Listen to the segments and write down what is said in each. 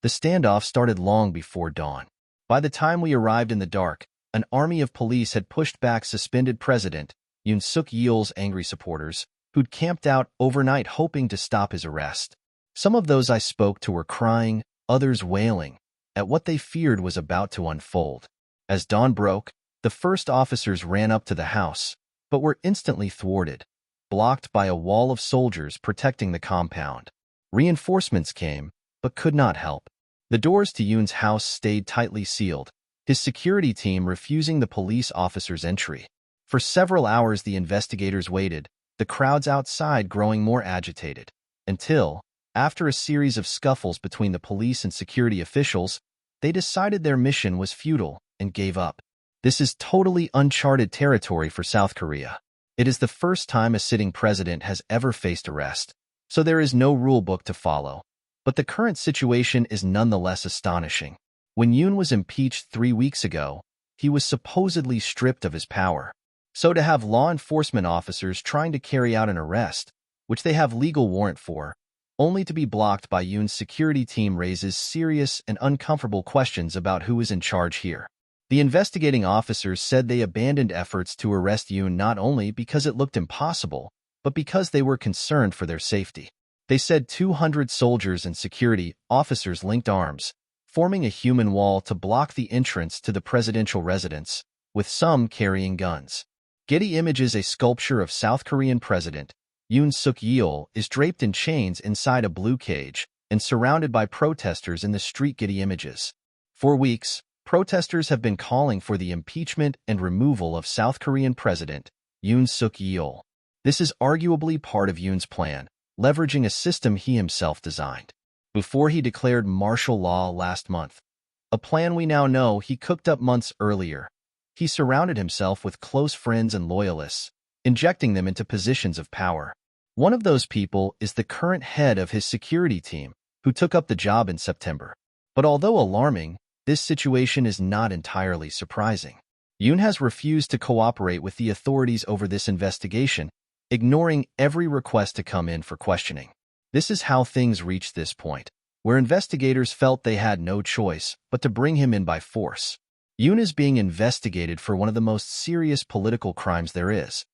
The standoff started long before dawn. By the time we arrived in the dark, an army of police had pushed back suspended President Yoon Suk Yeol's angry supporters, who'd camped out overnight hoping to stop his arrest. Some of those I spoke to were crying, others wailing, at what they feared was about to unfold. As dawn broke, the first officers ran up to the house, but were instantly thwarted, blocked by a wall of soldiers protecting the compound. Reinforcements came, but could not help. The doors to Yoon's house stayed tightly sealed, his security team refusing the police officers' entry. For several hours the investigators waited, the crowds outside growing more agitated, until, after a series of scuffles between the police and security officials, they decided their mission was futile and gave up. This is totally uncharted territory for South Korea. It is the first time a sitting president has ever faced arrest, so there is no rule book to follow. But the current situation is nonetheless astonishing. When Yoon was impeached 3 weeks ago, he was supposedly stripped of his power. So to have law enforcement officers trying to carry out an arrest, which they have legal warrant for, only to be blocked by Yoon's security team raises serious and uncomfortable questions about who is in charge here. The investigating officers said they abandoned efforts to arrest Yoon not only because it looked impossible, but because they were concerned for their safety. They said 200 soldiers and security officers linked arms, forming a human wall to block the entrance to the presidential residence, with some carrying guns. Getty Images, a sculpture of South Korean President Yoon Suk Yeol, is draped in chains inside a blue cage and surrounded by protesters in the street. Getty Images. For weeks, protesters have been calling for the impeachment and removal of South Korean President Yoon Suk Yeol. This is arguably part of Yoon's plan, leveraging a system he himself designed before he declared martial law last month. A plan we now know he cooked up months earlier. He surrounded himself with close friends and loyalists, injecting them into positions of power. One of those people is the current head of his security team, who took up the job in September. But although alarming, this situation is not entirely surprising. Yoon has refused to cooperate with the authorities over this investigation, ignoring every request to come in for questioning. This is how things reached this point, where investigators felt they had no choice but to bring him in by force. Yoon is being investigated for one of the most serious political crimes there is,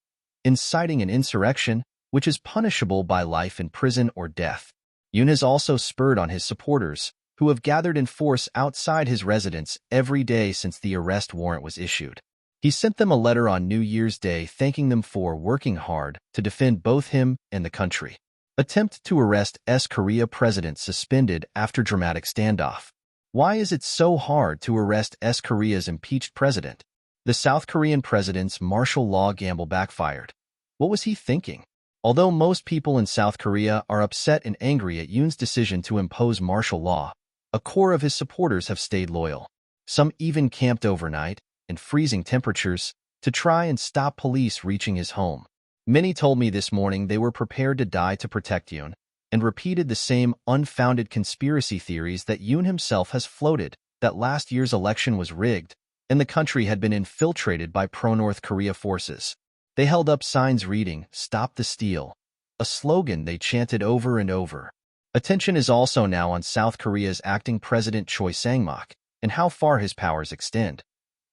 inciting an insurrection, which is punishable by life in prison or death. Yoon has also spurred on his supporters, who have gathered in force outside his residence every day since the arrest warrant was issued. He sent them a letter on New Year's Day thanking them for working hard to defend both him and the country. Attempt to arrest Korea president suspended after dramatic standoff. Why is it so hard to arrest Korea's impeached president? The South Korean president's martial law gamble backfired. What was he thinking? Although most people in South Korea are upset and angry at Yoon's decision to impose martial law, a core of his supporters have stayed loyal. Some even camped overnight, in freezing temperatures, to try and stop police reaching his home. Many told me this morning they were prepared to die to protect Yoon, and repeated the same unfounded conspiracy theories that Yoon himself has floated, that last year's election was rigged, and the country had been infiltrated by pro-North Korea forces. They held up signs reading, "Stop the Steal," a slogan they chanted over and over. Attention is also now on South Korea's acting president Choi Sang-mok, and how far his powers extend.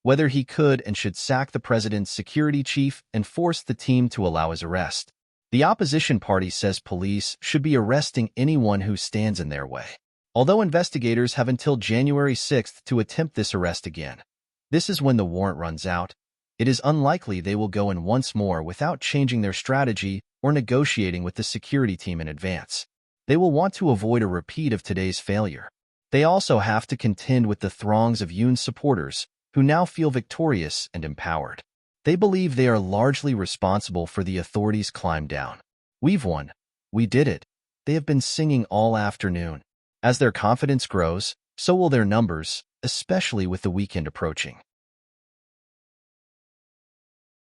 Whether he could and should sack the president's security chief and force the team to allow his arrest. The opposition party says police should be arresting anyone who stands in their way. Although investigators have until January 6th to attempt this arrest again. This is when the warrant runs out. It is unlikely they will go in once more without changing their strategy or negotiating with the security team in advance. They will want to avoid a repeat of today's failure. They also have to contend with the throngs of Yoon's supporters, who now feel victorious and empowered. They believe they are largely responsible for the authorities' climb down. "We've won. We did it," they have been singing all afternoon. As their confidence grows, so will their numbers, especially with the weekend approaching.